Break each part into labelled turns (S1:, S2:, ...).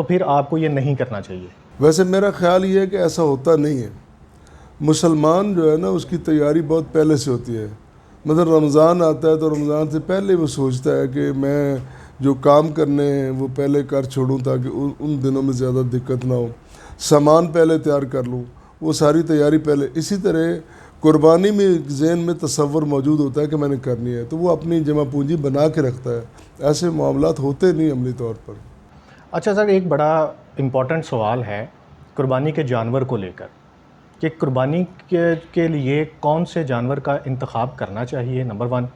S1: تو پھر آپ کو یہ نہیں کرنا چاہیے؟
S2: ویسے میرا خیال یہ ہے کہ ایسا ہوتا نہیں ہے. مسلمان جو ہے نا اس کی تیاری بہت پہلے سے ہوتی ہے. مثلا رمضان آتا ہے تو رمضان سے پہلے وہ سوچتا ہے کہ میں جو کام کرنے ہیں وہ پہلے کر چھوڑوں تاکہ ان دنوں میں زیادہ دقت نہ ہو. سامان پہلے تیار کر لوں, وہ ساری تیاری پہلے. اسی طرح قربانی میں ذہن میں تصور موجود ہوتا ہے کہ میں نے کرنی ہے, تو وہ اپنی جمع پونجی بنا کے رکھتا ہے. ایسے معاملات ہوتے نہیں عملی طور پر.
S1: اچھا سر, ایک بڑا امپورٹنٹ سوال ہے قربانی کے جانور کو لے کر کہ قربانی کے لیے کون سے جانور کا انتخاب کرنا چاہیے, نمبر 1.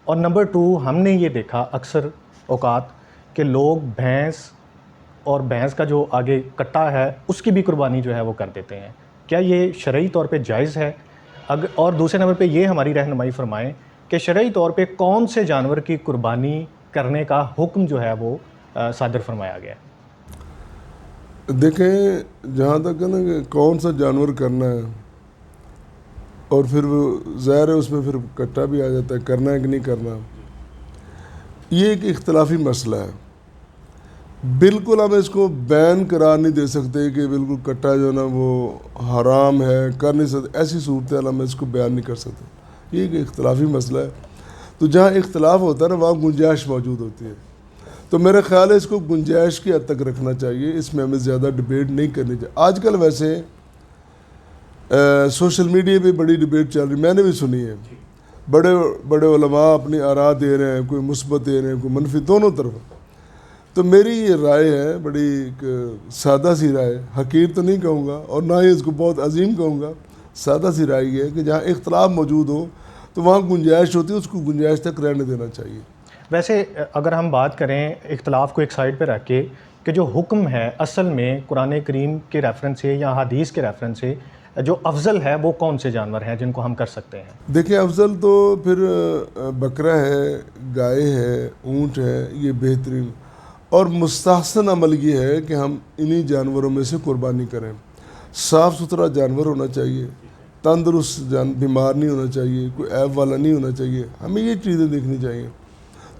S1: اور نمبر 2, ہم نے یہ دیکھا اکثر اوقات کہ لوگ بھینس کا جو آگے کٹا ہے اس کی بھی قربانی جو ہے وہ کر دیتے ہیں. کیا یہ شرعی طور پہ جائز ہے؟ اور دوسرے نمبر پہ یہ ہماری رہنمائی فرمائیں کہ شرعی طور پہ کون سے جانور کی قربانی کرنے کا حکم جو ہے وہ صادر فرمایا گیا ہے؟
S2: دیکھیں, جہاں تک ہے نا کہ کون سا جانور کرنا ہے, اور پھر وہ ظاہر ہے اس میں پھر کٹا بھی آ جاتا ہے, کرنا ہے کہ نہیں کرنا, یہ ایک اختلافی مسئلہ ہے. بالکل ہم اس کو بین قرار نہیں دے سکتے کہ بالکل کٹا جو ہے نا وہ حرام ہے, کر نہیں سکتے. ایسی صورتحال ہم اس کو بیان نہیں کر سکتے. یہ ایک اختلافی مسئلہ ہے. تو جہاں اختلاف ہوتا ہے نا وہاں گنجائش موجود ہوتی ہے. تو میرا خیال ہے اس کو گنجائش کی حد تک رکھنا چاہیے, اس میں ہمیں زیادہ ڈبیٹ نہیں کرنی چاہیے. آج کل ویسے سوشل میڈیا پہ بڑی ڈبیٹ چل رہی, میں نے بھی سنی ہے. بڑے بڑے علماء اپنی آراء دے رہے ہیں, کوئی مثبت دے رہے ہیں, کوئی منفی, دونوں طرف. تو میری یہ رائے ہے, بڑی ایک سادہ سی رائے, حقیر تو نہیں کہوں گا اور نہ ہی اس کو بہت عظیم کہوں گا, سادہ سی رائے یہ ہے کہ جہاں اختلاف موجود ہو تو وہاں گنجائش ہوتی ہے, اس کو گنجائش تک رہنے دینا چاہیے.
S1: ویسے اگر ہم بات کریں اختلاف کو ایک سائڈ پہ رکھ کے کہ جو حکم ہے اصل میں قرآن کریم کے ریفرنس سے یا حدیث کے ریفرنس سے جو افضل ہے وہ کون سے جانور ہیں جن کو ہم کر سکتے ہیں؟
S2: دیکھیں, افضل تو پھر بکرا ہے, گائے ہے, اونٹ ہے, یہ بہترین. اور مستحسن عمل یہ ہے کہ ہم انہی جانوروں میں سے قربانی کریں. صاف ستھرا جانور ہونا چاہیے, تندرست بیمار نہیں ہونا چاہیے, کوئی عیب والا نہیں ہونا چاہیے. ہمیں یہ چیزیں دیکھنی چاہیے.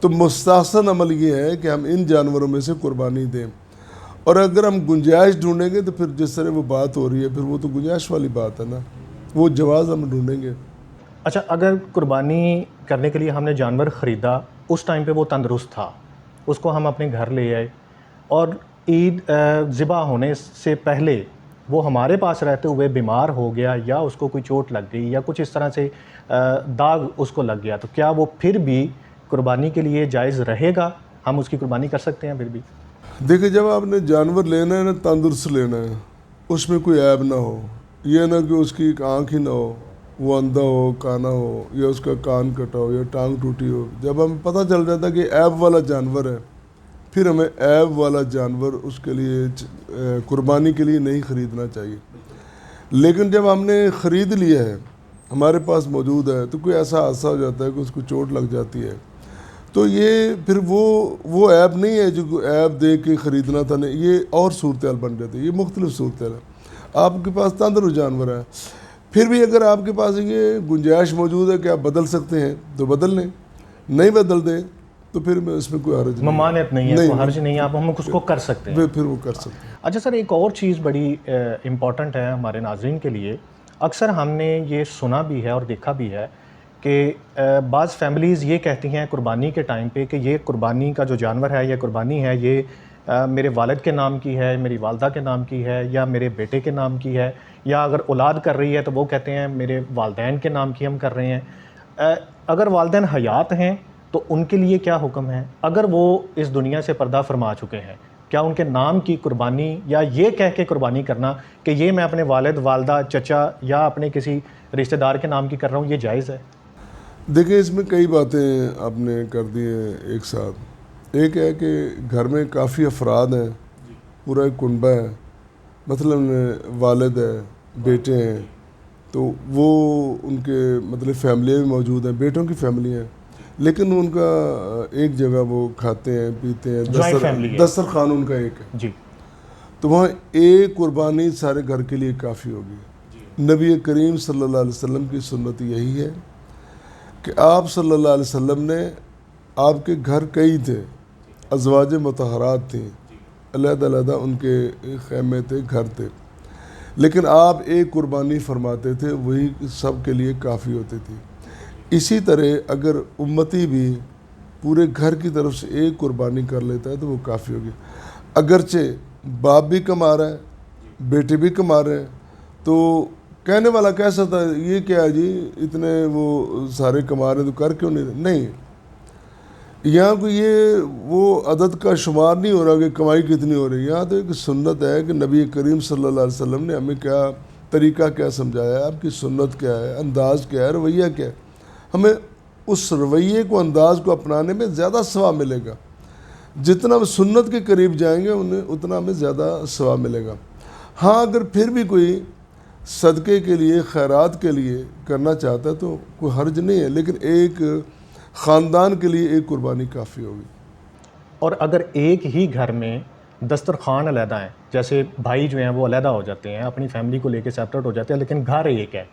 S2: تو مستحسن عمل یہ ہے کہ ہم ان جانوروں میں سے قربانی دیں. اور اگر ہم گنجائش ڈھونڈیں گے تو پھر جس طرح وہ بات ہو رہی ہے پھر وہ تو گنجائش والی بات ہے نا, وہ جواز ہم ڈھونڈیں گے.
S1: اچھا, اگر قربانی کرنے کے لیے ہم نے جانور خریدا, اس ٹائم پہ وہ تندرست تھا, اس کو ہم اپنے گھر لے آئے اور عید ذبح ہونے سے پہلے وہ ہمارے پاس رہتے ہوئے بیمار ہو گیا یا اس کو کوئی چوٹ لگ گئی یا کچھ اس طرح سے داغ اس کو لگ گیا, تو کیا وہ پھر بھی قربانی کے لیے جائز رہے گا؟ ہم اس کی قربانی کر سکتے ہیں پھر بھی؟
S2: دیکھیں, جب آپ نے جانور لینا ہے نا تندرست لینا ہے, اس میں کوئی عیب نہ ہو. یہ نہ کہ اس کی ایک آنکھ ہی نہ ہو, وہ اندھا ہو, کانا ہو, یا اس کا کان کٹا ہو یا ٹانگ ٹوٹی ہو. جب ہمیں پتہ چل جاتا ہے کہ عیب والا جانور ہے, پھر ہمیں عیب والا جانور اس کے لیے قربانی کے لیے نہیں خریدنا چاہیے. لیکن جب ہم نے خرید لیا ہے, ہمارے پاس موجود ہے, تو کوئی ایسا حادثہ ہو جاتا ہے کہ اس کو چوٹ لگ جاتی ہے, تو یہ پھر وہ عیب نہیں ہے جو عیب دے کے خریدنا تھا. نہیں, یہ اور صورتحال بن جاتی ہے, یہ مختلف صورتحال ہے. آپ کے پاس تندرست جانور ہے, پھر بھی اگر آپ کے پاس یہ گنجائش موجود ہے کہ آپ بدل سکتے ہیں تو بدل لیں, نہیں بدل دیں تو پھر اس میں کوئی حرج نہیں,
S1: ممانعت نہیں ہے, کوئی حرج نہیں ہے, آپ ہم اس کو کر سکتے ہیں.
S2: پھر وہ کر سکتے ہیں.
S1: اچھا سر, ایک اور چیز بڑی امپورٹنٹ ہے ہمارے ناظرین کے لیے. اکثر ہم نے یہ سنا بھی ہے اور دیکھا بھی ہے کہ بعض فیملیز یہ کہتی ہیں قربانی کے ٹائم پہ کہ یہ قربانی کا جو جانور ہے, یہ قربانی ہے, یہ میرے والد کے نام کی ہے, میری والدہ کے نام کی ہے, یا میرے بیٹے کے نام کی ہے, یا اگر اولاد کر رہی ہے تو وہ کہتے ہیں میرے والدین کے نام کی ہم کر رہے ہیں. اگر والدین حیات ہیں تو ان کے لیے کیا حکم ہے؟ اگر وہ اس دنیا سے پردہ فرما چکے ہیں, کیا ان کے نام کی قربانی یا یہ کہہ کے قربانی کرنا کہ یہ میں اپنے والد, والدہ, چچا یا اپنے کسی رشتہ دار کے نام کی کر رہا ہوں, یہ جائز ہے؟
S2: دیکھیں, اس میں کئی باتیں آپ نے کر دی ہیں ایک ساتھ. ایک ہے کہ گھر میں کافی افراد ہیں, پورا ایک کنبہ ہے, مثلا والد ہے, بیٹے ہیں, تو وہ ان کے مطلب فیملیاں بھی موجود ہیں, بیٹوں کی فیملی ہیں, لیکن ان کا ایک جگہ وہ کھاتے ہیں, پیتے ہیں, دسترخوان ان کا ایک ہے
S1: جی.
S2: تو وہاں ایک قربانی سارے گھر کے لیے کافی ہوگی. نبی کریم صلی اللہ علیہ وسلم کی سنت یہی ہے کہ آپ صلی اللہ علیہ وسلم نے, آپ کے گھر کئی تھے, ازواج مطہرات تھیں, علیحدہ علیحدہ ان کے خیمے تھے، گھر تھے، لیکن آپ ایک قربانی فرماتے تھے، وہی سب کے لیے کافی ہوتی تھی۔ اسی طرح اگر امتی بھی پورے گھر کی طرف سے ایک قربانی کر لیتا ہے تو وہ کافی ہوگی۔ اگرچہ باپ بھی کما رہا ہے، بیٹے بھی کما رہے ہیں، تو کہنے والا کہہ سکتا ہے یہ کیا ہے جی، اتنے وہ سارے کما رہے ہیں تو کر کیوں نہیں رہے؟ نہیں، یہاں کو یہ وہ عدد کا شمار نہیں ہو رہا کہ کمائی کتنی ہو رہی ہے، یہاں تو ایک سنت ہے کہ نبی کریم صلی اللہ علیہ وسلم نے ہمیں کیا طریقہ کیا سمجھایا ہے، آپ کی سنت کیا ہے، انداز کیا ہے، رویہ کیا ہے۔ ہمیں اس رویے کو، انداز کو اپنانے میں زیادہ ثواب ملے گا، جتنا ہم سنت کے قریب جائیں گے اتنا ہمیں زیادہ ثواب ملے گا۔ ہاں اگر پھر بھی کوئی صدقے کے لیے، خیرات کے لیے کرنا چاہتا ہے تو کوئی حرج نہیں ہے، لیکن ایک خاندان کے لیے ایک قربانی کافی ہوگی۔
S1: اور اگر ایک ہی گھر میں دسترخوان علیحدہ ہیں، جیسے بھائی جو ہیں وہ علیحدہ ہو جاتے ہیں، اپنی فیملی کو لے کے سیپریٹ ہو جاتے ہیں، لیکن گھر ایک ہے،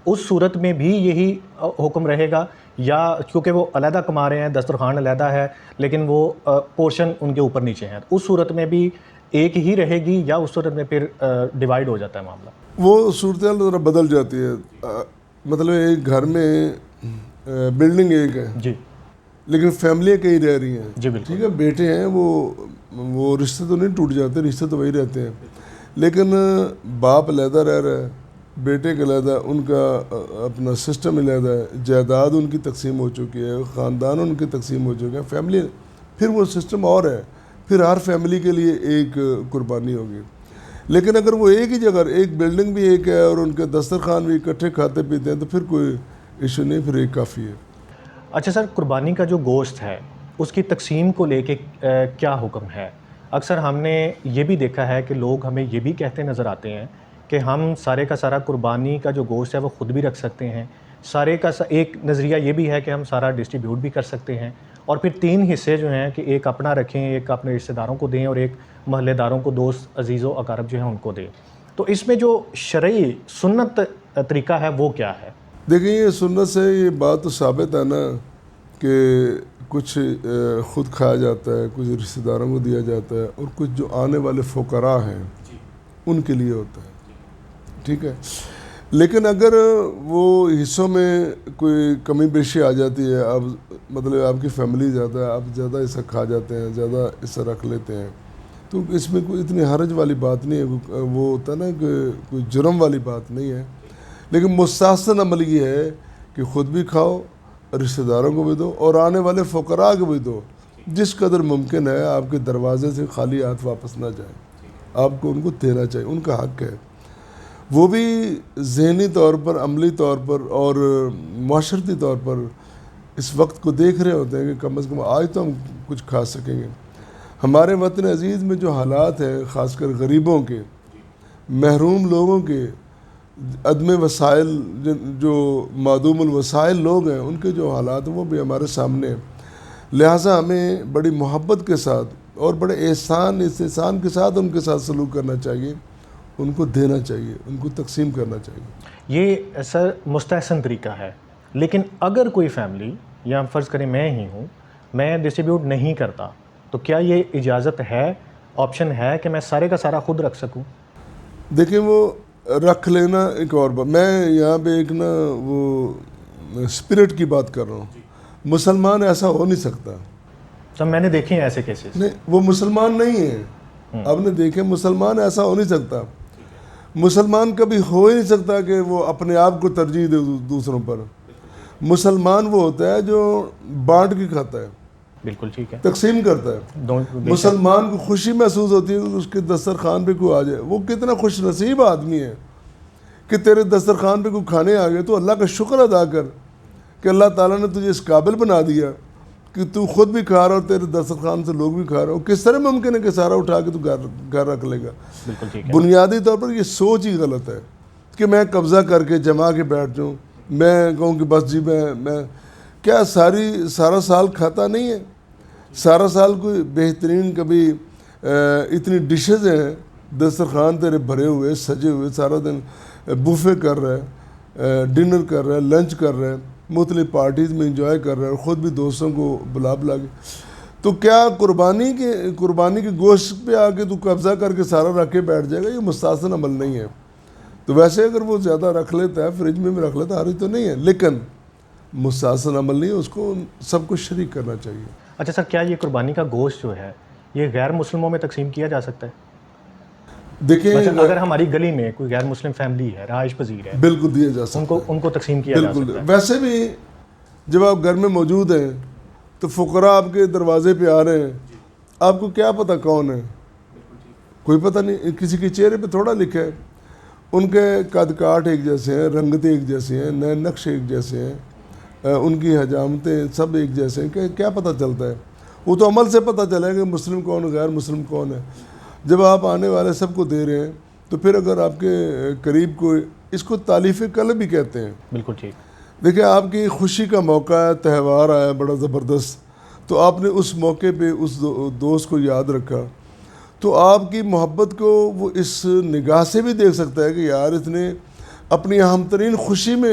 S1: اس صورت میں بھی یہی حکم رہے گا، یا کیونکہ وہ علیحدہ کما رہے ہیں، دسترخوان علیحدہ ہے لیکن وہ پورشن ان کے اوپر نیچے ہیں، اس صورت میں بھی ایک ہی رہے گی، یا اس صورت میں پھر ڈیوائیڈ ہو جاتا ہے معاملہ؟
S2: وہ صورتحال ذرا بدل جاتی ہے۔ مطلب ایک گھر میں بلڈنگ ایک ہے
S1: جی
S2: لیکن فیملیاں کئی رہ رہی ہیں،
S1: جی بالکل،
S2: ٹھیک ہے، بیٹے ہیں، وہ رشتے تو نہیں ٹوٹ جاتے، رشتے تو وہی رہتے ہیں، لیکن باپ علیحدہ رہ رہا ہے، بیٹے کے علیحدہ، ان کا اپنا سسٹم علیحدہ ہے، جائیداد ان کی تقسیم ہو چکی ہے، خاندان ان کی تقسیم ہو چکے ہیں، فیملی، پھر وہ سسٹم اور ہے، پھر ہر فیملی کے لیے ایک قربانی ہوگی۔ لیکن اگر وہ ایک ہی جگہ، ایک بلڈنگ بھی ایک ہے اور ان کے دسترخوان بھی اکٹھے کھاتے پیتے ہیں تو پھر کوئی ایشو نہیں، پھر ایک کافی ہے۔
S1: اچھا سر، قربانی کا جو گوشت ہے اس کی تقسیم کو لے کے کیا حکم ہے؟ اکثر ہم نے یہ بھی دیکھا ہے کہ لوگ ہمیں یہ بھی کہتے نظر آتے ہیں کہ ہم سارے کا سارا قربانی کا جو گوشت ہے وہ خود بھی رکھ سکتے ہیں، سارے کا ایک نظریہ یہ بھی ہے کہ ہم سارا ڈسٹریبیوٹ بھی کر سکتے ہیں، اور پھر 3 حصے جو ہیں کہ ایک اپنا رکھیں، ایک اپنے رشتہ داروں کو دیں، اور ایک محلے داروں کو، دوست عزیز و اقارب جو ہیں ان کو دیں۔ تو اس میں جو شرعی سنت طریقہ ہے وہ کیا ہے؟
S2: دیکھیں یہ سنت سے یہ بات تو ثابت ہے نا کہ کچھ خود کھایا جاتا ہے، کچھ رشتہ داروں کو دیا جاتا ہے، اور کچھ جو آنے والے فقراء ہیں ان کے لیے ہوتا ہے، ٹھیک ہے۔ لیکن اگر وہ حصوں میں کوئی کمی بیشی آ جاتی ہے، اب مطلب آپ کی فیملی زیادہ ہے، آپ زیادہ حصہ کھا جاتے ہیں، زیادہ حصہ رکھ لیتے ہیں، تو اس میں کوئی اتنی حرج والی بات نہیں ہے، وہ ہوتا ہے نا کہ کوئی جرم والی بات نہیں ہے، لیکن مستحسن عمل یہ ہے کہ خود بھی کھاؤ، رشتہ داروں کو بھی دو، اور آنے والے فقراء کو بھی دو، جس قدر ممکن ہے آپ کے دروازے سے خالی ہاتھ واپس نہ جائیں، آپ کو ان کو دینا چاہیے، ان کا حق ہے۔ وہ بھی ذہنی طور پر، عملی طور پر اور معاشرتی طور پر اس وقت کو دیکھ رہے ہوتے ہیں کہ کم از کم آج تو ہم کچھ کھا سکیں گے۔ ہمارے وطن عزیز میں جو حالات ہیں، خاص کر غریبوں کے، محروم لوگوں کے، عدم وسائل، جو معدوم الوسائل لوگ ہیں، ان کے جو حالات ہیں وہ بھی ہمارے سامنے ہیں، لہٰذا ہمیں بڑی محبت کے ساتھ اور بڑے احسان کے ساتھ ان کے ساتھ سلوک کرنا چاہیے، ان کو دینا چاہیے، ان کو تقسیم کرنا چاہیے۔
S1: یہ سر مستحسن طریقہ ہے، لیکن اگر کوئی فیملی، یا فرض کریں میں ہی ہوں، میں ڈسٹریبیوٹ نہیں کرتا، تو کیا یہ اجازت ہے، آپشن ہے کہ میں سارے کا سارا خود رکھ سکوں؟
S2: دیکھیں وہ رکھ لینا ایک اور بات، میں یہاں پہ ایک نا وہ اسپرٹ کی بات کر رہا ہوں، مسلمان ایسا ہو نہیں سکتا۔
S1: تو میں نے دیکھے ہیں ایسے کیسز۔
S2: نہیں، وہ مسلمان نہیں ہے، آپ نے دیکھے، مسلمان ایسا ہو نہیں سکتا، مسلمان کبھی ہو ہی نہیں سکتا کہ وہ اپنے آپ کو ترجیح دے دوسروں پر۔ مسلمان وہ ہوتا ہے جو بانٹ کے کھاتا ہے،
S1: بالکل ٹھیک ہے،
S2: تقسیم کرتا ہے۔ مسلمان کو خوشی محسوس ہوتی ہے کہ اس کے دسترخوان پہ کوئی آ جائے، وہ کتنا خوش نصیب آدمی ہے کہ تیرے دسترخوان پہ کوئی کھانے آ گئے، تو اللہ کا شکر ادا کر کہ اللہ تعالیٰ نے تجھے اس قابل بنا دیا کہ تو خود بھی کھا رہا اور تیرے دسترخوان سے لوگ بھی کھا رہے ہو۔ کس طرح ممکن ہے کہ سارا اٹھا کے تو گھر رکھ لے گا؟
S1: بالکل ٹھیک ہے۔
S2: بنیادی طور پر یہ سوچ ہی غلط ہے کہ میں قبضہ کر کے جما کے بیٹھ جاؤں، میں کہوں کہ بس جی میں کیا سارا سال کھاتا نہیں ہے؟ سارا سال کوئی بہترین کبھی اتنی ڈشز ہیں، دسترخوان تیرے بھرے ہوئے، سجے ہوئے، سارا دن بوفے کر رہا ہے، ڈنر کر رہا ہے، لنچ کر رہا ہے، مختلف پارٹیز میں انجوائے کر رہا ہے، اور خود بھی دوستوں کو بلا کے، تو کیا قربانی کے گوشت پہ آ کے تو قبضہ کر کے سارا رکھ کے بیٹھ جائے گا؟ یہ مستحسن عمل نہیں ہے. تو ویسے اگر وہ زیادہ رکھ لیتا ہے فریج میں بھی رکھ لیتا ہے، حرج تو نہیں ہے، لیکن مستحسن عمل نہیں ہے، اس کو سب کچھ شریک کرنا چاہیے.
S1: اچھا سر، کیا یہ قربانی کا گوشت جو ہے یہ غیر مسلموں میں تقسیم کیا جا سکتا ہے؟
S2: دیکھیں
S1: مثلا اگر ہماری گلی میں کوئی غیر مسلم فیملی ہے، رہائش پذیر ہے،
S2: بالکل دیا جا سکتا ہے،
S1: ان کو تقسیم کیا جا
S2: بالکل.
S1: سکتا ہے.
S2: ویسے بھی جب آپ گھر میں موجود ہیں تو فقراء آپ کے دروازے پہ آ رہے ہیں، آپ کو کیا پتہ کون ہے؟ کوئی پتہ نہیں. کسی کے چہرے پہ تھوڑا لکھا ہے. ان کے قد کاٹ ایک جیسے ہیں، رنگتیں ایک جیسے ہیں، نئے نقش ایک جیسے ہیں، ان کی حجامتیں سب ایک جیسے ہیں. کہ کیا پتہ چلتا ہے؟ وہ تو عمل سے پتہ چلے کہ مسلم کون غیر مسلم کون ہے. جب آپ آنے والے سب کو دے رہے ہیں تو پھر اگر آپ کے قریب کوئی، اس کو تالیف قلب بھی کہتے ہیں.
S1: بالکل ٹھیک.
S2: دیکھیں آپ کی خوشی کا موقع ہے، تہوار آیا بڑا زبردست، تو آپ نے اس موقع پہ اس دوست کو یاد رکھا، تو آپ کی محبت کو وہ اس نگاہ سے بھی دیکھ سکتا ہے کہ یار اس نے اپنی اہم ترین خوشی میں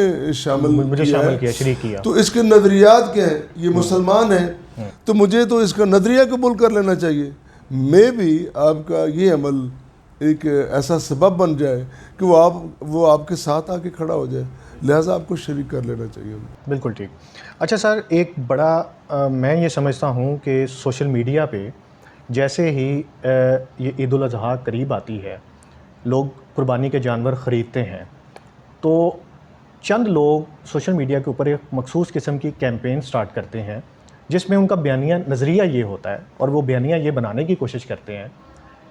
S1: مجھے شامل کیا، شریک کیا.
S2: تو اس کے نظریات کیا ہیں؟ یہ مسلمان ہے تو مجھے تو اس کا نظریہ قبول کر لینا چاہیے. میں بھی آپ کا یہ عمل ایک ایسا سبب بن جائے کہ وہ آپ کے ساتھ آ کے کھڑا ہو جائے، لہٰذا آپ کو شریک کر لینا چاہیے.
S1: بالکل ٹھیک. اچھا سر، ایک بڑا میں یہ سمجھتا ہوں کہ سوشل میڈیا پہ جیسے ہی یہ عید الاضحیٰ قریب آتی ہے، لوگ قربانی کے جانور خریدتے ہیں، تو چند لوگ سوشل میڈیا کے اوپر ایک مخصوص قسم کی کیمپین سٹارٹ کرتے ہیں جس میں ان کا بیانیہ نظریہ یہ ہوتا ہے، اور وہ بیانیہ یہ بنانے کی کوشش کرتے ہیں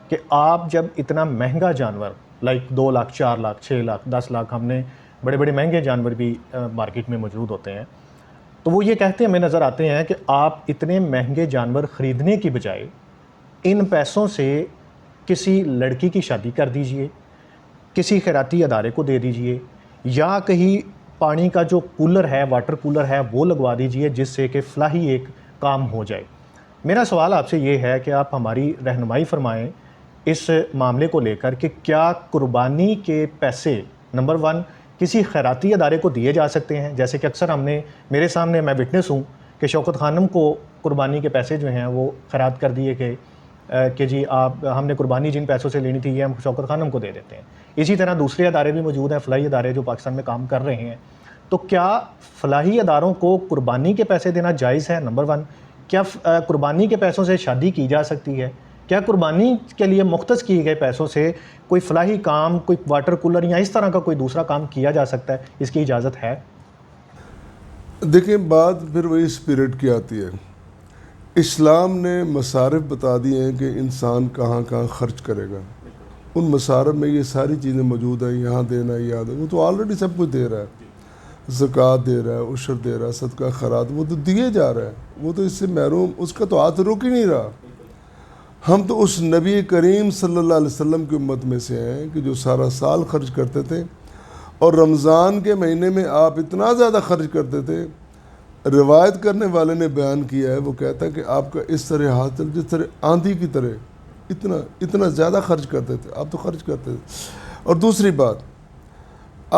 S1: کہ آپ جب اتنا مہنگا جانور لائک 2 لاکھ 4 لاکھ 6 لاکھ 10 لاکھ، ہم نے بڑے بڑے مہنگے جانور بھی مارکیٹ میں موجود ہوتے ہیں، تو وہ یہ کہتے ہیں، ہمیں نظر آتے ہیں کہ آپ اتنے مہنگے جانور خریدنے کی بجائے ان پیسوں سے کسی لڑکی کی شادی کر دیجئے، کسی خیراتی ادارے کو دے دیجئے، یا کہیں پانی کا جو کولر ہے، واٹر کولر ہے، وہ لگوا دیجئے جس سے کہ فلاحی ایک کام ہو جائے. میرا سوال آپ سے یہ ہے کہ آپ ہماری رہنمائی فرمائیں اس معاملے کو لے کر کہ کیا قربانی کے پیسے نمبر 1 کسی خیراتی ادارے کو دیے جا سکتے ہیں؟ جیسے کہ اکثر میرے سامنے میں وٹنس ہوں کہ شوکت خانم کو قربانی کے پیسے جو ہیں وہ خیرات کر دیے کہ جی ہم نے قربانی جن پیسوں سے لینی تھی یہ ہم شوکت خانم کو دے دیتے ہیں. اسی طرح دوسرے ادارے بھی موجود ہیں، فلاحی ادارے جو پاکستان میں کام کر رہے ہیں. تو کیا فلاحی اداروں کو قربانی کے پیسے دینا جائز ہے؟ نمبر 1. کیا قربانی کے پیسوں سے شادی کی جا سکتی ہے؟ کیا قربانی کے لیے مختص کیے گئے پیسوں سے کوئی فلاحی کام، کوئی واٹر کولر یا اس طرح کا کوئی دوسرا کام کیا جا سکتا ہے؟ اس کی اجازت ہے؟
S2: دیکھیں بات پھر وہی اسپرٹ کی آتی ہے. اسلام نے مصارف بتا دیے ہیں کہ انسان کہاں کہاں خرچ کرے گا. ان مصارف میں یہ ساری چیزیں موجود ہیں، یہاں دینا یاد ہے، وہ تو آلریڈی سب کچھ دے رہا ہے. زکوٰۃ دے رہا ہے، عشر دے رہا ہے، صدقہ خیرات وہ تو دیے جا رہا ہے، وہ تو اس سے محروم، اس کا تو ہاتھ رک ہی نہیں رہا. ہم تو اس نبی کریم صلی اللہ علیہ وسلم کی امت میں سے ہیں کہ جو سارا سال خرچ کرتے تھے، اور رمضان کے مہینے میں آپ اتنا زیادہ خرچ کرتے تھے. روایت کرنے والے نے بیان کیا ہے، وہ کہتا ہے کہ آپ کا اس طرح ہاتھ چل جس طرح آندھی کی طرح اتنا زیادہ خرچ کرتے تھے. آپ تو خرچ کرتے تھے. اور دوسری بات،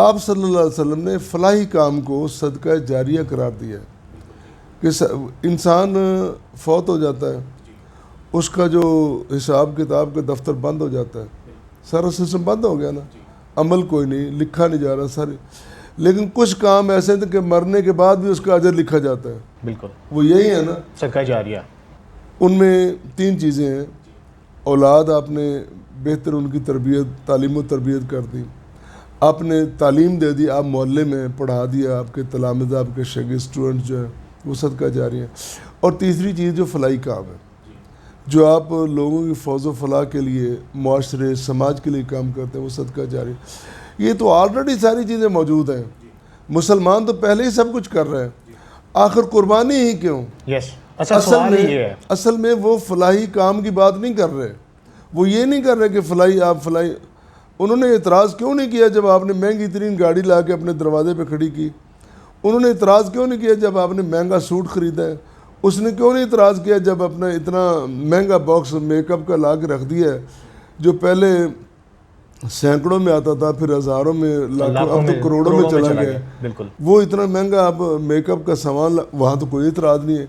S2: آپ صلی اللہ علیہ وسلم نے فلاحی کام کو صدقہ جاریہ قرار دیا ہے کہ انسان فوت ہو جاتا ہے، اس کا جو حساب کتاب کا دفتر بند ہو جاتا ہے، سارا سسٹم بند ہو گیا نا، عمل کوئی نہیں، لکھا نہیں جا رہا سارے. لیکن کچھ کام ایسے تھے کہ مرنے کے بعد بھی اس کا اجر لکھا جاتا ہے.
S1: بالکل
S2: وہ یہی ہے نا
S1: صدقہ جاریہ. ان
S2: میں 3 چیزیں ہیں. اولاد آپ نے بہتر ان کی تربیت، تعلیم و تربیت کر دی، آپ نے تعلیم دے دی، آپ محلے میں پڑھا دیا، آپ کے تلامذہ، آپ کے شاگرد اسٹوڈنٹ جو ہیں وہ صدقہ جاریہ. اور تیسری چیز جو فلاحی کام ہے، جو آپ لوگوں کی فوز و فلاح کے لیے، معاشرے سماج کے لیے کام کرتے ہیں، وہ صدقہ جاریہ. یہ تو آلریڈی ساری چیزیں موجود ہیں. مسلمان تو پہلے ہی سب کچھ کر رہے ہیں، آخر قربانی ہی کیوں؟ اصل میں وہ فلاحی کام کی بات نہیں کر رہے. وہ یہ نہیں کر رہے کہ فلاحی انہوں نے اعتراض کیوں نہیں کیا جب آپ نے مہنگی ترین گاڑی لا کے اپنے دروازے پہ کھڑی کی؟ انہوں نے اعتراض کیوں نہیں کیا جب آپ نے مہنگا سوٹ خریدا ہے؟ اس نے کیوں نہیں اعتراض کیا جب اپنا اتنا مہنگا باکس میک اپ کا لا کے رکھ دیا ہے جو پہلے سینکڑوں میں آتا تھا، پھر ہزاروں میں، لاکھوں، اب تو کروڑوں میں چلا گیا.
S1: بالکل
S2: وہ اتنا مہنگا اب میک اپ کا سامان، وہاں تو کوئی اعتراض نہیں ہے.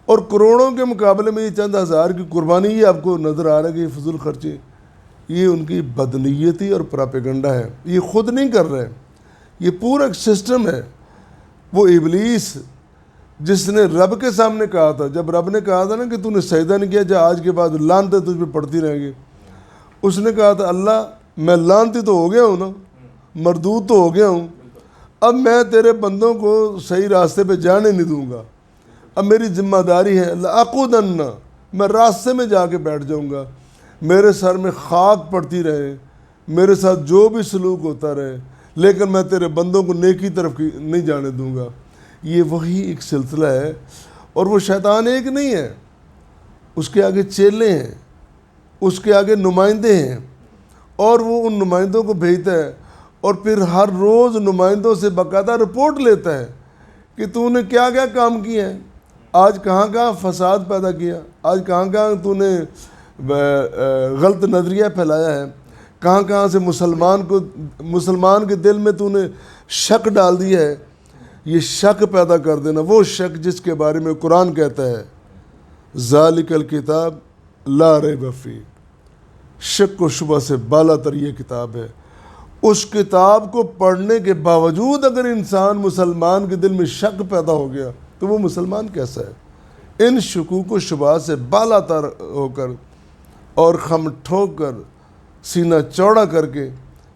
S2: اور کروڑوں کے مقابلے میں یہ چند ہزار کی قربانی یہ آپ کو نظر آ رہا ہے کہ یہ فضول خرچی، یہ ان کی بدنیتی اور پراپیگنڈا ہے. یہ خود نہیں کر رہے، یہ پورا ایک سسٹم ہے. وہ ابلیس جس نے رب کے سامنے کہا تھا، جب رب نے کہا تھا نا کہ تو نے سجدہ نہیں کیا، جا آج کے بعد لعنتیں تجھ پہ پڑتی رہیں گی، اس نے کہا تھا اللہ میں لعنتی تو ہو گیا ہوں نا، مردود تو ہو گیا ہوں، اب میں تیرے بندوں کو صحیح راستے پہ جانے نہیں دوں گا. اب میری ذمہ داری ہے لأقعدن، میں راستے میں جا کے بیٹھ جاؤں گا، میرے سر میں خاک پڑتی رہے، میرے ساتھ جو بھی سلوک ہوتا رہے، لیکن میں تیرے بندوں کو نیکی طرف نہیں جانے دوں گا. یہ وہی ایک سلسلہ ہے. اور وہ شیطان ایک نہیں ہے، اس کے آگے چیلے ہیں، اس کے آگے نمائندے ہیں، اور وہ ان نمائندوں کو بھیجتا ہے، اور پھر ہر روز نمائندوں سے باقاعدہ رپورٹ لیتا ہے کہ تو نے کیا کیا کام کیے ہیں، آج کہاں کہاں فساد پیدا کیا، آج کہاں کہاں تو نے غلط نظریہ پھیلایا ہے، کہاں کہاں سے مسلمان کے دل میں تو نے شک ڈال دیا ہے. یہ شک پیدا کر دینا، وہ شک جس کے بارے میں قرآن کہتا ہے ذالک الکتاب لا ریب فیہ، شک و شبہ سے بالا تر یہ کتاب ہے. اس کتاب کو پڑھنے کے باوجود اگر انسان مسلمان کے دل میں شک پیدا ہو گیا تو وہ مسلمان کیسا ہے؟ ان شکوک و شبہات سے بالا تر ہو کر اور خم ٹھوک کر سینہ چوڑا کر کے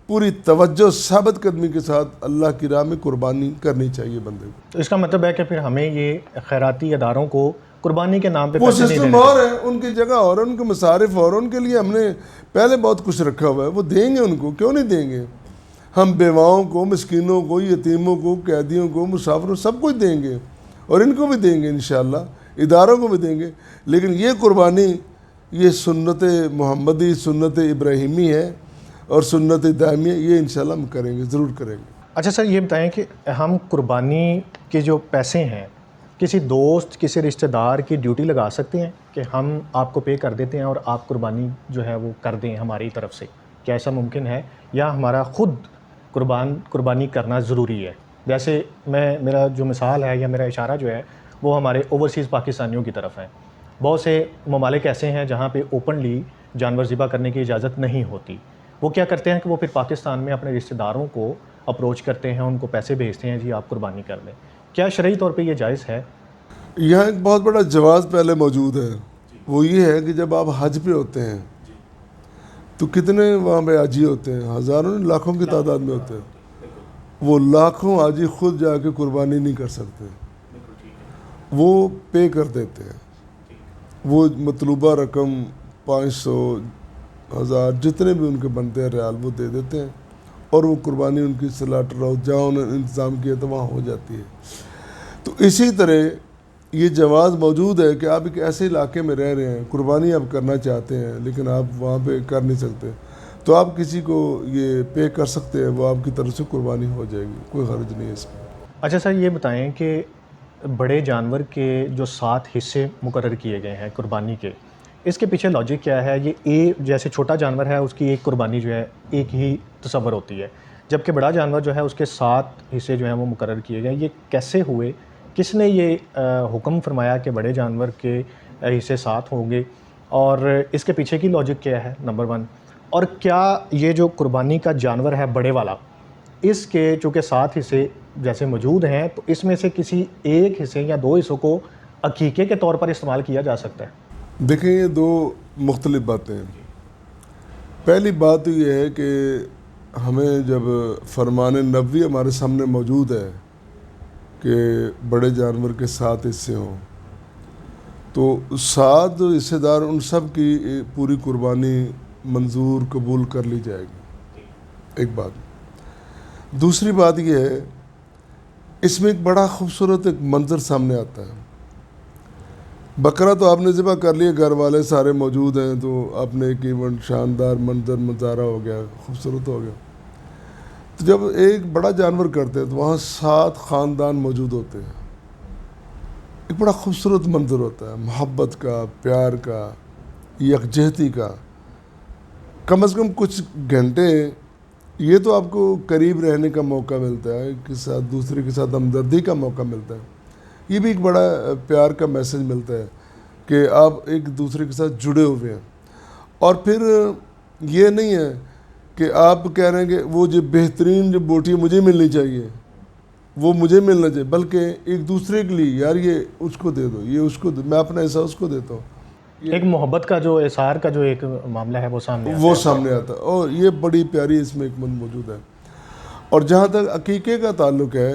S2: پوری توجہ ثابت قدمی کے ساتھ اللہ کی راہ میں قربانی کرنی چاہیے بندے کو.
S1: تو اس کا مطلب ہے کہ پھر ہمیں یہ خیراتی اداروں کو قربانی کے نام پہ
S2: وہ
S1: پیسے نہیں
S2: سسٹم
S1: دینے
S2: اور ہے، ان کی جگہ اور ہے، ان کے مصارف اور، ان کے لیے ہم نے پہلے بہت کچھ رکھا ہوا ہے، وہ دیں گے، ان کو کیوں نہیں دیں گے؟ ہم بیواؤں کو، مسکینوں کو، یتیموں کو، قیدیوں کو، مسافروں، سب کچھ دیں گے، اور ان کو بھی دیں گے انشاءاللہ، اداروں کو بھی دیں گے. لیکن یہ قربانی یہ سنت محمدی، سنت ابراہیمی ہے اور سنت دائمی ہے، یہ انشاءاللہ ہم کریں گے، ضرور کریں گے.
S1: اچھا سر، یہ بتائیں کہ ہم قربانی کے جو پیسے ہیں کسی دوست، کسی رشتہ دار کی ڈیوٹی لگا سکتے ہیں کہ ہم آپ کو پے کر دیتے ہیں اور آپ قربانی جو ہے وہ کر دیں ہماری طرف سے؟ کیا ایسا ممکن ہے، یا ہمارا خود قربانی کرنا ضروری ہے؟ جیسے میرا جو مثال ہے یا میرا اشارہ جو ہے وہ ہمارے اوورسیز پاکستانیوں کی طرف ہے. بہت سے ممالک ایسے ہیں جہاں پہ اوپنلی جانور ذبح کرنے کی اجازت نہیں ہوتی. وہ کیا کرتے ہیں کہ وہ پھر پاکستان میں اپنے رشتہ داروں کو اپروچ کرتے ہیں، ان کو پیسے بھیجتے ہیں، جی آپ قربانی کر دیں. کیا شرعی طور پہ یہ جائز ہے؟
S2: یہاں ایک بہت بڑا جواز پہلے موجود ہے، وہ یہ ہے کہ جب آپ حج پہ ہوتے ہیں تو کتنے وہاں پہ حاجی ہوتے ہیں؟ ہزاروں لاکھوں کی تعداد میں ہوتے ہیں. وہ لاکھوں حاجی خود جا کے قربانی نہیں کر سکتے، وہ پے کر دیتے ہیں. وہ مطلوبہ رقم 500، 1000 جتنے بھی ان کے بنتے ہیں ریال وہ دے دیتے ہیں، اور وہ قربانی ان کی سلاٹر ہاؤس جہاں انہوں نے انتظام کیا تو وہاں ہو جاتی ہے. تو اسی طرح یہ جواز موجود ہے کہ آپ ایک ایسے علاقے میں رہ رہے ہیں، قربانی آپ کرنا چاہتے ہیں لیکن آپ وہاں پہ کر نہیں سکتے، تو آپ کسی کو یہ پے کر سکتے ہیں، وہ آپ کی طرف سے قربانی ہو جائے گی، کوئی حرج نہیں ہے اس میں.
S1: اچھا سر، یہ بتائیں کہ بڑے جانور کے جو 7 حصے مقرر کیے گئے ہیں قربانی کے، اس کے پیچھے لاجک کیا ہے؟ یہ جیسے چھوٹا جانور ہے اس کی ایک قربانی جو ہے ایک ہی تصور ہوتی ہے، جبکہ بڑا جانور جو ہے اس کے 7 حصے جو ہیں وہ مقرر کیے گئے. یہ کیسے ہوئے؟ کس نے یہ حکم فرمایا کہ بڑے جانور کے حصے 7 ہوں گے، اور اس کے پیچھے کی لاجک کیا ہے، نمبر 1؟ اور کیا یہ جو قربانی کا جانور ہے بڑے والا، اس کے چونکہ 7 حصے جیسے موجود ہیں تو اس میں سے کسی ایک حصے یا 2 حصوں کو عقیقے کے طور پر استعمال کیا جا سکتا ہے؟
S2: دیکھیں یہ 2 مختلف باتیں ہیں. پہلی بات یہ ہے کہ ہمیں جب فرمان نبوی ہمارے سامنے موجود ہے کہ بڑے جانور کے 7 حصے ہوں، تو 7 حصے دار ان سب کی پوری قربانی منظور قبول کر لی جائے گی، ایک بات. دوسری بات یہ ہے اس میں ایک بڑا خوبصورت ایک منظر سامنے آتا ہے. بکرا تو آپ نے ذبح کر لیا، گھر والے سارے موجود ہیں، تو آپ نے ایک ایونٹ شاندار منظارہ ہو گیا، خوبصورت ہو گیا. تو جب ایک بڑا جانور کرتے ہیں تو وہاں 7 خاندان موجود ہوتے ہیں، ایک بڑا خوبصورت منظر ہوتا ہے، محبت کا، پیار کا، یکجہتی کا. کم از کم کچھ گھنٹے یہ تو آپ کو قریب رہنے کا موقع ملتا ہے، ایک کے ساتھ دوسرے کے ساتھ ہمدردی کا موقع ملتا ہے. یہ بھی ایک بڑا پیار کا میسج ملتا ہے کہ آپ ایک دوسرے کے ساتھ جڑے ہوئے ہیں. اور پھر یہ نہیں ہے کہ آپ کہہ رہے ہیں کہ وہ جو بہترین جو بوٹی مجھے ملنی چاہیے وہ مجھے ملنا چاہیے، بلکہ ایک دوسرے کے لیے یار یہ اس کو دے دو، یہ اس کو دو، میں اپنا حصہ اس کو دیتا ہوں.
S1: ایک محبت کا جو اظہار کا جو ایک معاملہ ہے وہ سامنے
S2: آتا ہے اور یہ بڑی پیاری اس میں حکمت موجود ہے. اور جہاں تک عقیقے کا تعلق ہے،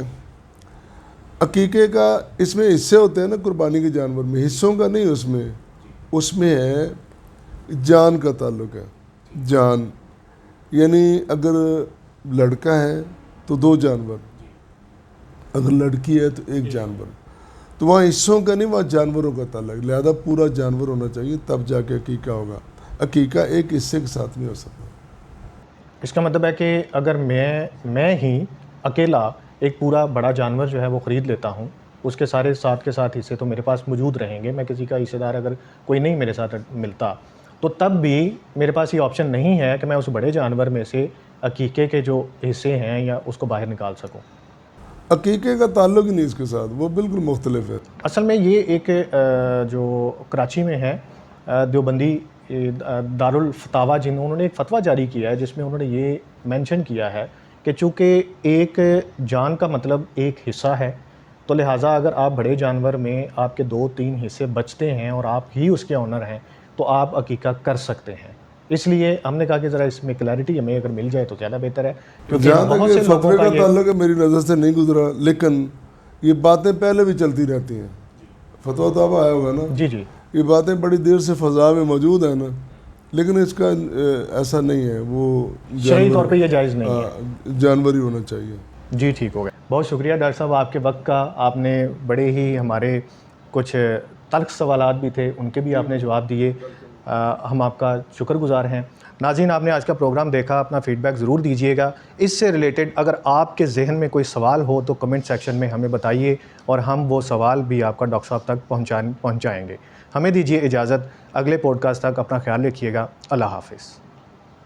S2: عقیقے کا اس میں حصے ہوتے ہیں نا قربانی کے جانور میں، حصوں کا نہیں، اس میں ہے جان کا تعلق ہے. جان یعنی اگر لڑکا ہے تو 2 جانور، اگر لڑکی ہے تو 1 جانور. تو وہاں حصوں کا نہیں، وہاں جانوروں کا تعلق، لہذا پورا جانور ہونا چاہیے تب جا کے عقیقہ ہوگا. عقیقہ ایک حصے کے ساتھ نہیں ہو سکتا.
S1: اس کا مطلب ہے کہ اگر میں ہی اکیلا ایک پورا بڑا جانور جو ہے وہ خرید لیتا ہوں، اس کے سارے ساتھ کے ساتھ حصے تو میرے پاس موجود رہیں گے، میں کسی کا حصے دار اگر کوئی نہیں میرے ساتھ ملتا تو تب بھی میرے پاس یہ آپشن نہیں ہے کہ میں اس بڑے جانور میں سے عقیقے کے جو حصے ہیں یا اس کو باہر نکال سکوں.
S2: عقیقے کا تعلق ہی نہیں اس کے ساتھ، وہ بالکل مختلف ہے.
S1: اصل میں یہ ایک جو کراچی میں ہے دیوبندی دارالفتاویٰ انہوں نے ایک فتویٰ جاری کیا ہے جس میں انہوں نے یہ مینشن کیا ہے کہ چونکہ ایک جان کا مطلب ایک حصہ ہے، تو لہٰذا اگر آپ بڑے جانور میں آپ کے 2-3 حصے بچتے ہیں اور آپ ہی اس کے آنر ہیں تو آپ عقیقہ کر سکتے ہیں. اس لیے ہم نے کہا کہ ذرا اس میں کلیئرٹی ہمیں اگر مل جائے تو زیادہ بہتر ہے، کیونکہ
S2: جہاں
S1: بہت
S2: تک
S1: سے
S2: یہ
S1: لوگوں
S2: فتوے
S1: کا
S2: کا تعلق ہے میری نظر سے نہیں گزرا، لیکن یہ باتیں پہلے بھی چلتی رہتی ہیں. فتویٰ تو اب آیا ہوگا نا،
S1: جی
S2: یہ باتیں بڑی دیر سے فضا میں موجود ہیں نا، لیکن اس کا ایسا نہیں ہے، وہ
S1: شرعی طور پہ یہ جائز نہیں ہے،
S2: جانور ہی ہونا چاہیے.
S1: جی ٹھیک ہو گیا. بہت شکریہ ڈاکٹر صاحب آپ کے وقت کا. آپ نے بڑے ہی ہمارے کچھ تلخ سوالات بھی تھے، ان کے بھی آپ نے جواب دیے. ہم آپ کا شکر گزار ہیں. ناظرین، آپ نے آج کا پروگرام دیکھا، اپنا فیڈ بیک ضرور دیجیے گا. اس سے ریلیٹڈ اگر آپ کے ذہن میں کوئی سوال ہو تو کمنٹ سیکشن میں ہمیں بتائیے اور ہم وہ سوال بھی آپ کا ڈاکٹر صاحب تک پہنچائیں گے. ہمیں دیجیے اجازت، اگلے پوڈ کاسٹ تک اپنا خیال رکھیے گا. اللہ حافظ.